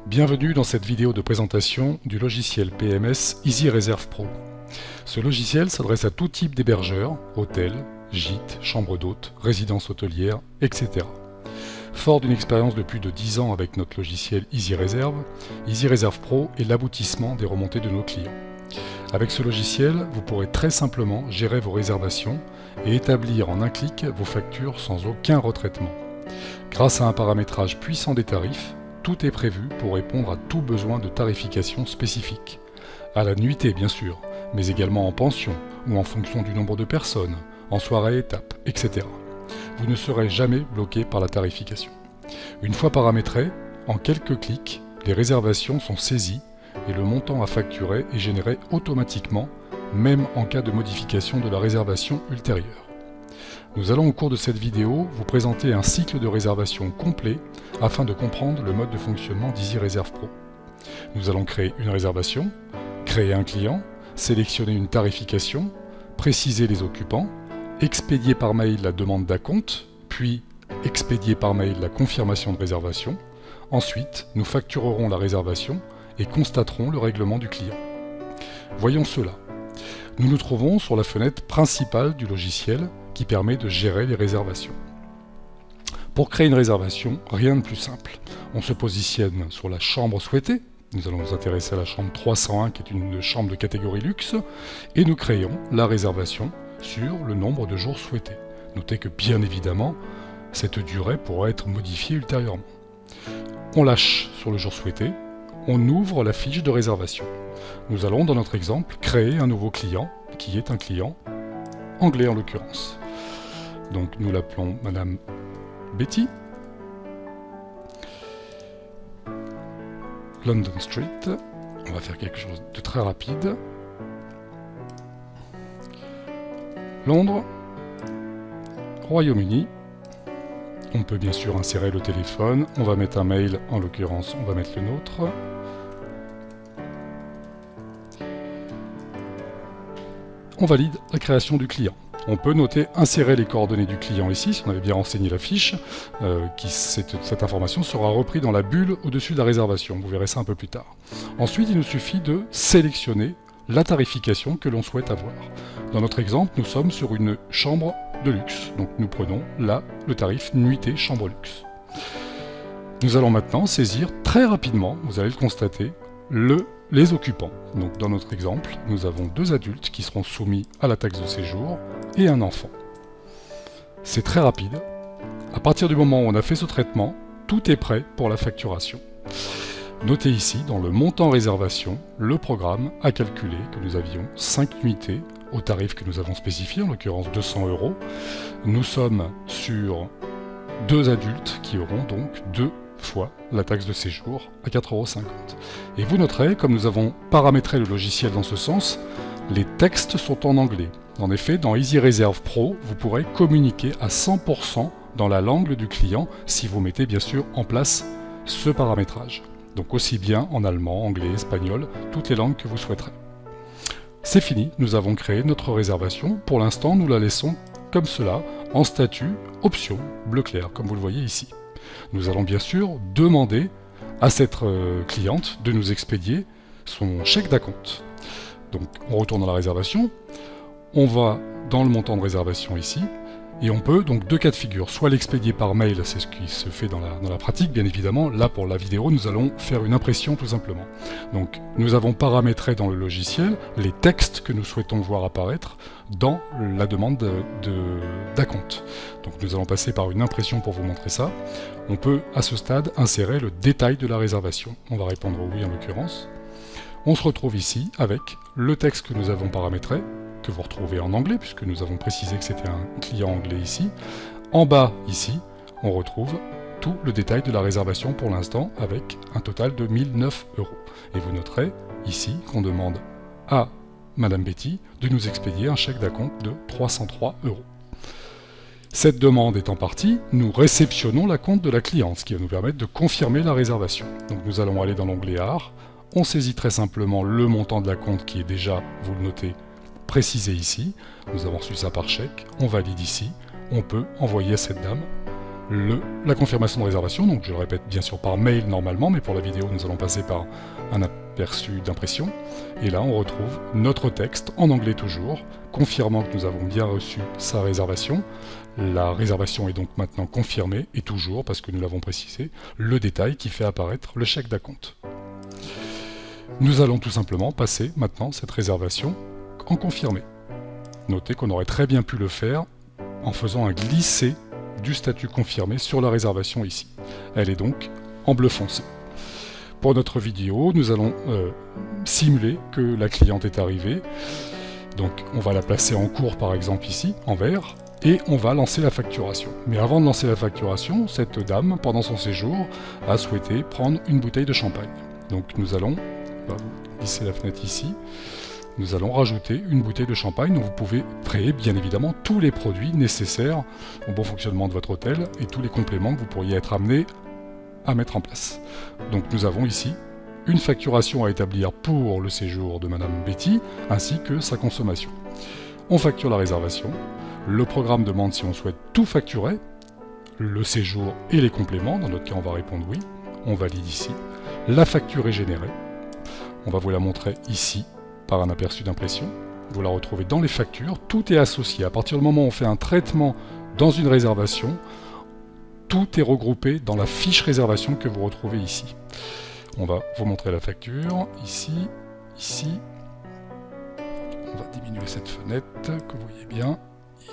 Bienvenue dans cette vidéo de présentation du logiciel PMS Easy Reserve Pro. Ce logiciel s'adresse à tout type d'hébergeurs, hôtels, gîtes, chambres d'hôtes, résidences hôtelières, etc. Fort d'une expérience de plus de 10 ans avec notre logiciel Easy Reserve Pro est l'aboutissement des remontées de nos clients. Avec ce logiciel, vous pourrez très simplement gérer vos réservations et établir en un clic vos factures sans aucun retraitement. Grâce à un paramétrage puissant des tarifs, tout est prévu pour répondre à tout besoin de tarification spécifique. À la nuitée bien sûr, mais également en pension ou en fonction du nombre de personnes, en soirée étape, etc. Vous ne serez jamais bloqué par la tarification. Une fois paramétré, en quelques clics, les réservations sont saisies et le montant à facturer est généré automatiquement, même en cas de modification de la réservation ultérieure. Nous allons au cours de cette vidéo vous présenter un cycle de réservation complet afin de comprendre le mode de fonctionnement d'Easy Reserve Pro. Nous allons créer une réservation, créer un client, sélectionner une tarification, préciser les occupants, expédier par mail la demande d'acompte, puis expédier par mail la confirmation de réservation. Ensuite, nous facturerons la réservation et constaterons le règlement du client. Voyons cela. Nous nous trouvons sur la fenêtre principale du logiciel qui permet de gérer les réservations. Pour créer une réservation, rien de plus simple. On se positionne sur la chambre souhaitée. Nous allons nous intéresser à la chambre 301 qui est une chambre de catégorie luxe et nous créons la réservation sur le nombre de jours souhaités. Notez que bien évidemment, cette durée pourra être modifiée ultérieurement. On lâche sur le jour souhaité, on ouvre la fiche de réservation. Nous allons dans notre exemple créer un nouveau client qui est un client anglais en l'occurrence. Donc nous l'appelons Madame Betty. London Street. On va faire quelque chose de très rapide. Londres. Royaume-Uni. On peut bien sûr insérer le téléphone. On va mettre un mail, en l'occurrence on va mettre le nôtre. On valide la création du client. On peut noter insérer les coordonnées du client ici, si on avait bien renseigné la fiche, cette information sera reprise dans la bulle au-dessus de la réservation, vous verrez ça un peu plus tard. Ensuite, il nous suffit de sélectionner la tarification que l'on souhaite avoir. Dans notre exemple, nous sommes sur une chambre de luxe, donc nous prenons là le tarif nuitée chambre luxe. Nous allons maintenant saisir très rapidement, vous allez le constater, les occupants. Donc dans notre exemple, nous avons 2 adultes qui seront soumis à la taxe de séjour et un enfant. C'est très rapide. À partir du moment où on a fait ce traitement, tout est prêt pour la facturation. Notez ici, dans le montant réservation, le programme a calculé que nous avions 5 nuitées au tarif que nous avons spécifié, en l'occurrence 200 €. Nous sommes sur 2 adultes qui auront donc 2 fois la taxe de séjour à 4,50 €. Et vous noterez, comme nous avons paramétré le logiciel dans ce sens, les textes sont en anglais. En effet, dans Easy Reserve Pro, vous pourrez communiquer à 100% dans la langue du client si vous mettez bien sûr en place ce paramétrage. Donc aussi bien en allemand, anglais, espagnol, toutes les langues que vous souhaiterez. C'est fini, nous avons créé notre réservation. Pour l'instant, nous la laissons comme cela, en statut option bleu clair, comme vous le voyez ici. Nous allons bien sûr demander à cette cliente de nous expédier son chèque d'acompte. Donc on retourne dans la réservation, on va dans le montant de réservation ici, et on peut donc 2 cas de figure, soit l'expédier par mail, c'est ce qui se fait dans la pratique bien évidemment, là pour la vidéo nous allons faire une impression tout simplement. Donc nous avons paramétré dans le logiciel les textes que nous souhaitons voir apparaître dans la demande d'acompte. Donc nous allons passer par une impression pour vous montrer ça. On peut à ce stade insérer le détail de la réservation. On va répondre oui en l'occurrence. On se retrouve ici avec le texte que nous avons paramétré, que vous retrouvez en anglais, puisque nous avons précisé que c'était un client anglais ici. En bas, ici, on retrouve tout le détail de la réservation pour l'instant, avec un total de 1009 €. Et vous noterez ici qu'on demande à Madame Betty de nous expédier un chèque d'acompte de 303 €. Cette demande étant partie, nous réceptionnons l'acompte de la cliente, ce qui va nous permettre de confirmer la réservation. Donc nous allons aller dans l'onglet Art, on saisit très simplement le montant de l'acompte qui est déjà, vous le notez, précisé ici. Nous avons reçu ça par chèque, on valide ici, on peut envoyer à cette dame la confirmation de réservation, donc je le répète bien sûr par mail normalement, mais pour la vidéo nous allons passer par un aperçu d'impression. Et là on retrouve notre texte, en anglais toujours, confirmant que nous avons bien reçu sa réservation. La réservation est donc maintenant confirmée, et toujours, parce que nous l'avons précisé, le détail qui fait apparaître le chèque d'acompte. Nous allons tout simplement passer maintenant cette réservation en confirmé. Notez qu'on aurait très bien pu le faire en faisant un glisser du statut confirmé sur la réservation ici. Elle est donc en bleu foncé. Pour notre vidéo, nous allons simuler que la cliente est arrivée. Donc on va la placer en cours par exemple ici, en vert, et on va lancer la facturation. Mais avant de lancer la facturation, cette dame, pendant son séjour, a souhaité prendre une bouteille de champagne. Donc nous allons, on va vous glisser la fenêtre ici, nous allons rajouter une bouteille de champagne dont vous pouvez créer bien évidemment tous les produits nécessaires au bon fonctionnement de votre hôtel et tous les compléments que vous pourriez être amené à mettre en place. Donc nous avons ici une facturation à établir pour le séjour de Madame Betty ainsi que sa consommation. On facture la réservation, le programme demande si on souhaite tout facturer, le séjour et les compléments, dans notre cas on va répondre oui, on valide ici, la facture est générée, on va vous la montrer ici par un aperçu d'impression. Vous la retrouvez dans les factures, tout est associé. À partir du moment où on fait un traitement dans une réservation, tout est regroupé dans la fiche réservation que vous retrouvez ici. On va vous montrer la facture, ici, ici. On va diminuer cette fenêtre, que vous voyez bien,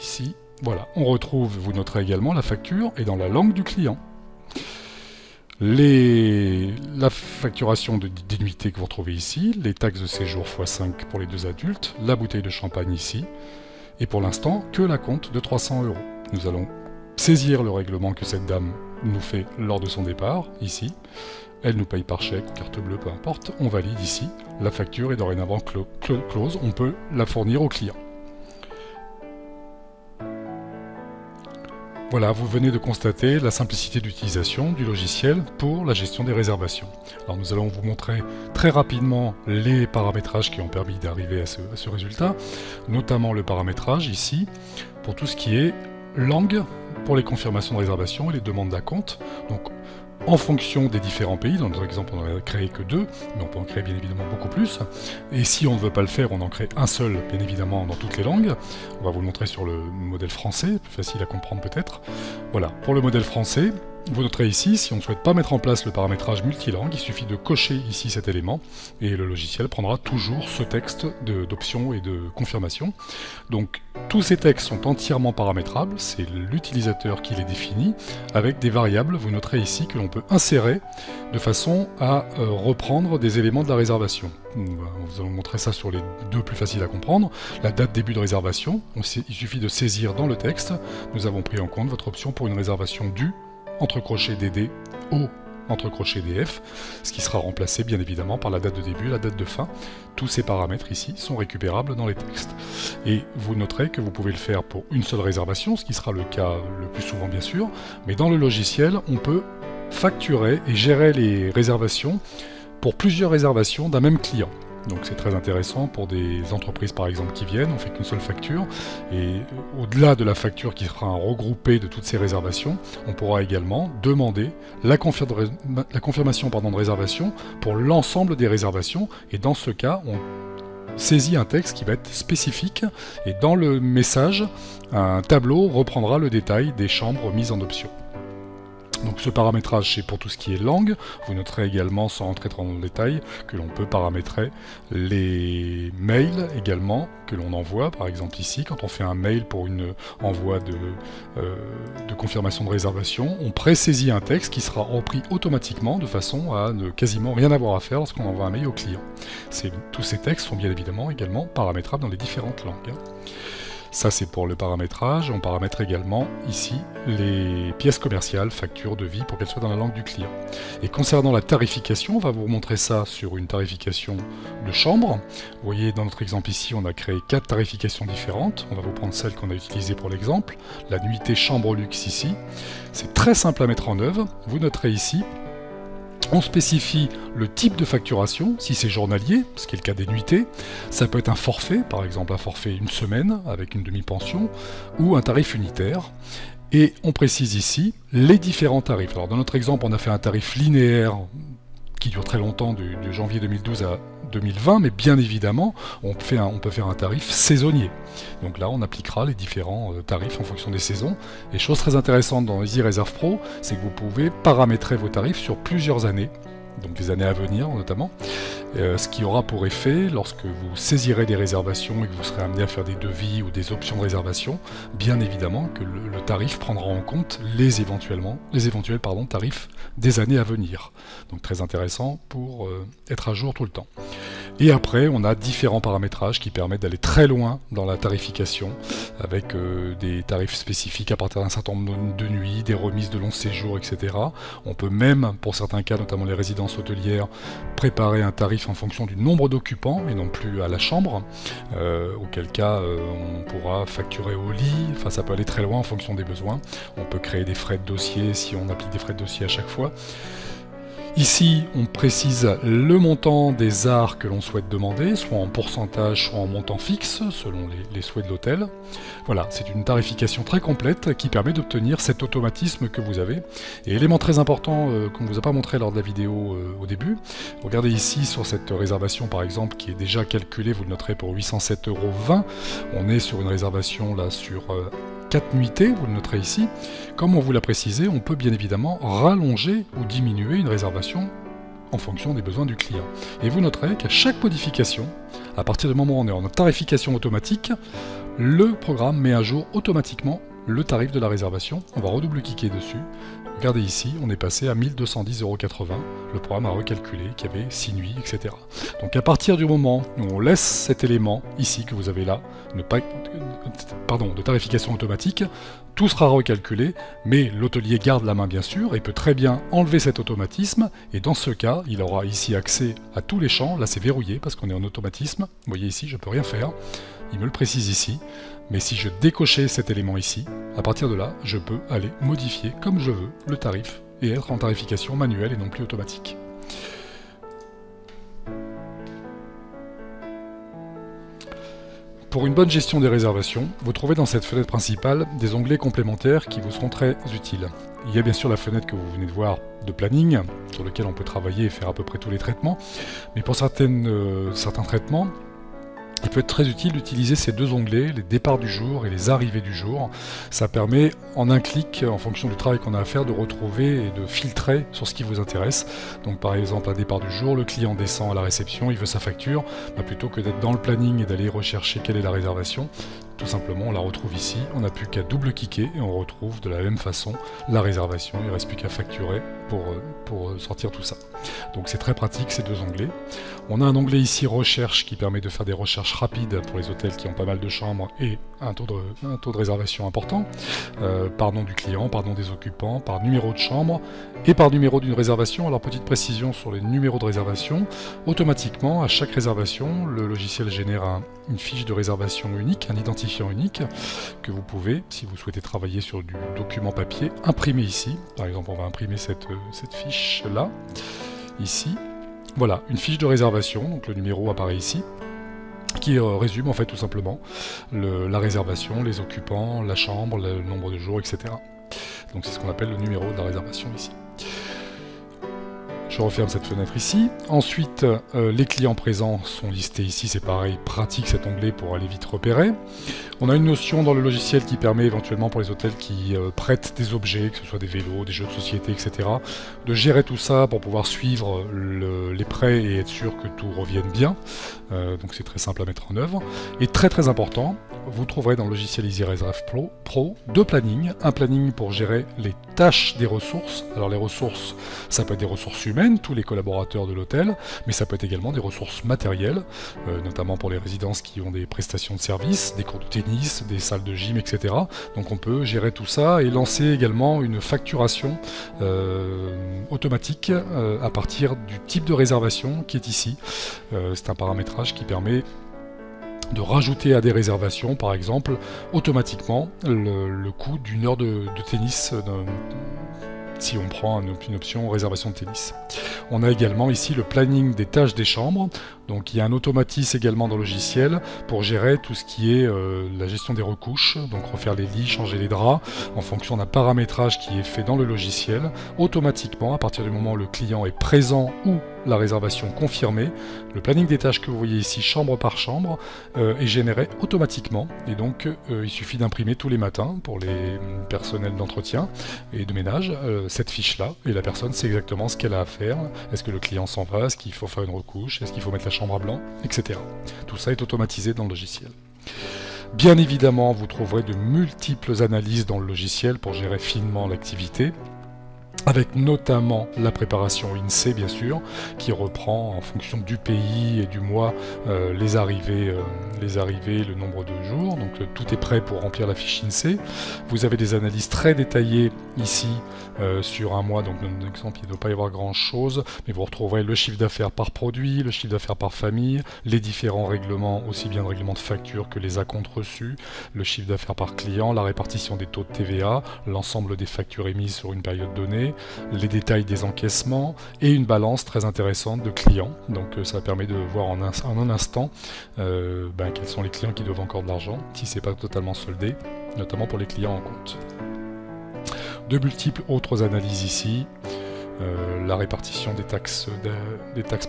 ici. Voilà, on retrouve, vous noterez également la facture est dans la langue du client. La facturation des nuitées que vous retrouvez ici, les taxes de séjour x5 pour les 2 adultes, la bouteille de champagne ici, et pour l'instant que l'acompte de 300 €. Nous allons saisir le règlement que cette dame nous fait lors de son départ, ici. Elle nous paye par chèque, carte bleue, peu importe, on valide ici. La facture est dorénavant close, on peut la fournir au client. Voilà, vous venez de constater la simplicité d'utilisation du logiciel pour la gestion des réservations. Alors nous allons vous montrer très rapidement les paramétrages qui ont permis d'arriver à ce résultat, notamment le paramétrage ici, pour tout ce qui est langue, pour les confirmations de réservation et les demandes d'acompte. Donc en fonction des différents pays, dans notre exemple on n'en a créé que 2, mais on peut en créer bien évidemment beaucoup plus, et si on ne veut pas le faire, on en crée un seul bien évidemment dans toutes les langues. On va vous le montrer sur le modèle français, plus facile à comprendre peut-être. Voilà, pour le modèle français, vous noterez ici, si on ne souhaite pas mettre en place le paramétrage multilangue, il suffit de cocher ici cet élément, et le logiciel prendra toujours ce texte d'options et de confirmation. Donc tous ces textes sont entièrement paramétrables, c'est l'utilisateur qui les définit, avec des variables, vous noterez ici, que l'on peut insérer de façon à reprendre des éléments de la réservation. Nous allons montrer ça sur les 2 plus faciles à comprendre. La date début de réservation, il suffit de saisir dans le texte, nous avons pris en compte votre option pour une réservation due, entre crochets DD, O, entre crochets DF, ce qui sera remplacé bien évidemment par la date de début, la date de fin. Tous ces paramètres ici sont récupérables dans les textes. Et vous noterez que vous pouvez le faire pour une seule réservation, ce qui sera le cas le plus souvent bien sûr, mais dans le logiciel, on peut facturer et gérer les réservations pour plusieurs réservations d'un même client. Donc c'est très intéressant pour des entreprises par exemple qui viennent, on fait qu'une seule facture, et au-delà de la facture qui sera regroupée de toutes ces réservations, on pourra également demander la confirmation de réservation pour l'ensemble des réservations, et dans ce cas, on saisit un texte qui va être spécifique, et dans le message, un tableau reprendra le détail des chambres mises en option. Donc ce paramétrage c'est pour tout ce qui est langue. Vous noterez également, sans rentrer trop dans le détail, que l'on peut paramétrer les mails également que l'on envoie. Par exemple ici, quand on fait un mail pour une envoi de confirmation de réservation, on pré-saisit un texte qui sera repris automatiquement de façon à ne quasiment rien avoir à faire lorsqu'on envoie un mail au client. Tous ces textes sont bien évidemment également paramétrables dans les différentes langues. Ça c'est pour le paramétrage. On paramètre également ici les pièces commerciales, factures, devis, pour qu'elles soient dans la langue du client. Et concernant la tarification, on va vous montrer ça sur une tarification de chambre. Vous voyez dans notre exemple ici, on a créé 4 tarifications différentes. On va vous prendre celle qu'on a utilisée pour l'exemple, la nuitée chambre luxe ici. C'est très simple à mettre en œuvre. Vous noterez ici, on spécifie le type de facturation, si c'est journalier, ce qui est le cas des nuitées. Ça peut être un forfait, par exemple un forfait une semaine avec une demi-pension, ou un tarif unitaire. Et on précise ici les différents tarifs. Alors dans notre exemple, on a fait un tarif linéaire qui dure très longtemps, de janvier 2012 à 2020, mais bien évidemment, on peut faire un tarif saisonnier. Donc là, on appliquera les différents tarifs en fonction des saisons. Et chose très intéressante dans Easy Reserve Pro, c'est que vous pouvez paramétrer vos tarifs sur plusieurs années, donc des années à venir notamment, ce qui aura pour effet, lorsque vous saisirez des réservations et que vous serez amené à faire des devis ou des options de réservation, bien évidemment que le tarif prendra en compte les éventuels tarifs des années à venir. Donc très intéressant pour être à jour tout le temps. Et après, on a différents paramétrages qui permettent d'aller très loin dans la tarification, avec des tarifs spécifiques à partir d'un certain nombre de nuits, des remises de long séjour, etc. On peut même, pour certains cas, notamment les résidences hôtelières, préparer un tarif en fonction du nombre d'occupants et non plus à la chambre, auquel cas on pourra facturer au lit. Enfin, ça peut aller très loin en fonction des besoins. On peut créer des frais de dossier si on applique des frais de dossier à chaque fois. Ici, on précise le montant des ARS que l'on souhaite demander, soit en pourcentage, soit en montant fixe, selon les souhaits de l'hôtel. Voilà, c'est une tarification très complète qui permet d'obtenir cet automatisme que vous avez. Et élément très important qu'on ne vous a pas montré lors de la vidéo au début, regardez ici sur cette réservation par exemple qui est déjà calculée, vous le noterez pour 807,20 €. On est sur une réservation là sur 4 nuitées, vous le noterez ici. Comme on vous l'a précisé, on peut bien évidemment rallonger ou diminuer une réservation en fonction des besoins du client. Et vous noterez qu'à chaque modification, à partir du moment où on est en tarification automatique, le programme met à jour automatiquement le tarif de la réservation. On va redouble-cliquer dessus. Regardez ici, on est passé à 1210,80 €. Le programme a recalculé qu'il y avait 6 nuits, etc. Donc à partir du moment où on laisse cet élément ici que vous avez là, de tarification automatique, tout sera recalculé, mais l'hôtelier garde la main bien sûr et peut très bien enlever cet automatisme. Et dans ce cas, il aura ici accès à tous les champs. Là c'est verrouillé parce qu'on est en automatisme. Vous voyez ici, je ne peux rien faire. Il me le précise ici. Mais si je décochais cet élément ici, à partir de là, je peux aller modifier comme je veux le tarif et être en tarification manuelle et non plus automatique. Pour une bonne gestion des réservations, vous trouvez dans cette fenêtre principale des onglets complémentaires qui vous seront très utiles. Il y a bien sûr la fenêtre que vous venez de voir de planning, sur lequel on peut travailler et faire à peu près tous les traitements, mais pour certains traitements, il peut être très utile d'utiliser ces deux onglets, les départs du jour et les arrivées du jour. Ça permet, en un clic, en fonction du travail qu'on a à faire, de retrouver et de filtrer sur ce qui vous intéresse. Donc par exemple, un départ du jour, le client descend à la réception, il veut sa facture, plutôt que d'être dans le planning et d'aller rechercher quelle est la réservation, tout simplement on la retrouve ici, on n'a plus qu'à double-cliquer et on retrouve de la même façon la réservation, il ne reste plus qu'à facturer pour sortir tout ça. Donc c'est très pratique ces deux onglets. On a un onglet ici recherche qui permet de faire des recherches rapides pour les hôtels qui ont pas mal de chambres et un taux de réservation important, par nom du client, par nom des occupants, par numéro de chambre et par numéro d'une réservation. Alors petite précision sur les numéros de réservation, automatiquement à chaque réservation le logiciel génère une fiche de réservation unique, un identifiant unique que vous pouvez, si vous souhaitez travailler sur du document papier, imprimer ici. Par exemple, on va imprimer cette fiche là, ici. Voilà, une fiche de réservation, donc le numéro apparaît ici, qui résume en fait tout simplement la réservation, les occupants, la chambre, le nombre de jours, etc. Donc c'est ce qu'on appelle le numéro de la réservation ici. Je referme cette fenêtre ici. Ensuite, les clients présents sont listés ici. C'est pareil, pratique cet onglet pour aller vite repérer. On a une notion dans le logiciel qui permet éventuellement pour les hôtels qui prêtent des objets, que ce soit des vélos, des jeux de société, etc., de gérer tout ça pour pouvoir suivre les prêts et être sûr que tout revienne bien. Donc c'est très simple à mettre en œuvre. Et très très important, vous trouverez dans le logiciel Easy Reserve Pro deux plannings. Un planning pour gérer les tâches des ressources. Alors les ressources, ça peut être des ressources humaines, tous les collaborateurs de l'hôtel, mais ça peut être également des ressources matérielles, notamment pour les résidences qui ont des prestations de services, des cours de tennis, des salles de gym, etc. Donc on peut gérer tout ça et lancer également une facturation automatique à partir du type de réservation qui est ici. C'est un paramétrage qui permet de rajouter à des réservations, par exemple, automatiquement le coût d'une heure de tennis si on prend une option réservation de tennis. On a également ici le planning des tâches des chambres. Donc il y a un automatisme également dans le logiciel pour gérer tout ce qui est la gestion des recouches, donc refaire les lits, changer les draps, en fonction d'un paramétrage qui est fait dans le logiciel, automatiquement à partir du moment où le client est présent ou la réservation confirmée. Le planning des tâches que vous voyez ici, chambre par chambre, est généré automatiquement, et donc il suffit d'imprimer tous les matins pour les personnels d'entretien et de ménage cette fiche-là, et la personne sait exactement ce qu'elle a à faire. Est-ce que le client s'en va, est-ce qu'il faut faire une recouche, est-ce qu'il faut mettre la chambre à blanc, etc. Tout ça est automatisé dans le logiciel. Bien évidemment, vous trouverez de multiples analyses dans le logiciel pour gérer finement l'activité, avec notamment la préparation INSEE bien sûr, qui reprend en fonction du pays et du mois les arrivées, le nombre de jours, donc tout est prêt pour remplir la fiche INSEE. Vous avez des analyses très détaillées ici sur un mois, donc dans l'exemple il ne doit pas y avoir grand chose, mais vous retrouverez le chiffre d'affaires par produit, le chiffre d'affaires par famille, les différents règlements, aussi bien de règlements de facture que les acomptes reçus, le chiffre d'affaires par client, la répartition des taux de TVA, l'ensemble des factures émises sur une période donnée, les détails des encaissements et une balance très intéressante de clients. Donc ça permet de voir en un instant quels sont les clients qui doivent encore de l'argent, si c'est pas totalement soldé, notamment pour les clients en compte. De multiples autres analyses ici, la répartition des taxes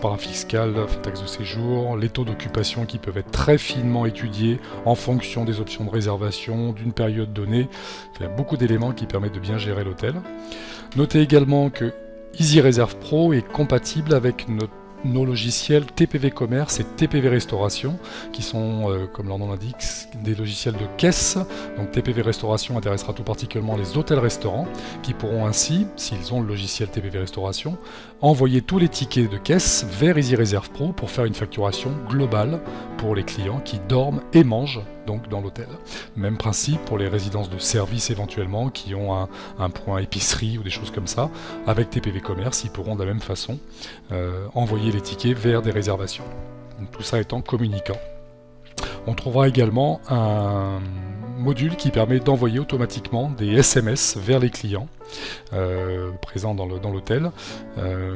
parafiscales, taxes de séjour, les taux d'occupation qui peuvent être très finement étudiés en fonction des options de réservation, d'une période donnée. Il y a beaucoup d'éléments qui permettent de bien gérer l'hôtel. Notez également que EasyReserve Pro est compatible avec nos logiciels TPV Commerce et TPV Restauration, qui sont, comme leur nom l'indique, des logiciels de caisse. Donc TPV Restauration intéressera tout particulièrement les hôtels-restaurants, qui pourront ainsi, s'ils ont le logiciel TPV Restauration, envoyer tous les tickets de caisse vers EasyReserve Pro pour faire une facturation globale pour les clients qui dorment et mangent donc dans l'hôtel. Même principe pour les résidences de service éventuellement, qui ont un point épicerie ou des choses comme ça. Avec TPV Commerce, ils pourront de la même façon envoyer les tickets vers des réservations. Donc, tout ça étant communicant. On trouvera également un module qui permet d'envoyer automatiquement des SMS vers les clients présents dans l'hôtel.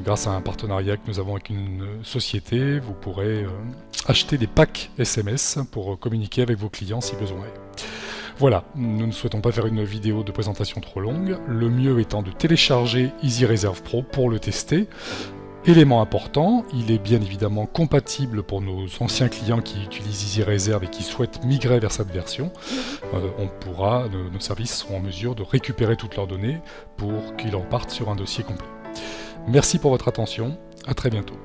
Grâce à un partenariat que nous avons avec une société, vous pourrez acheter des packs SMS pour communiquer avec vos clients si besoin est. Voilà, nous ne souhaitons pas faire une vidéo de présentation trop longue, le mieux étant de télécharger EasyReserve Pro pour le tester. Élément important, il est bien évidemment compatible pour nos anciens clients qui utilisent EasyReserve et qui souhaitent migrer vers cette version. Nos services seront en mesure de récupérer toutes leurs données pour qu'ils repartent sur un dossier complet. Merci pour votre attention, à très bientôt.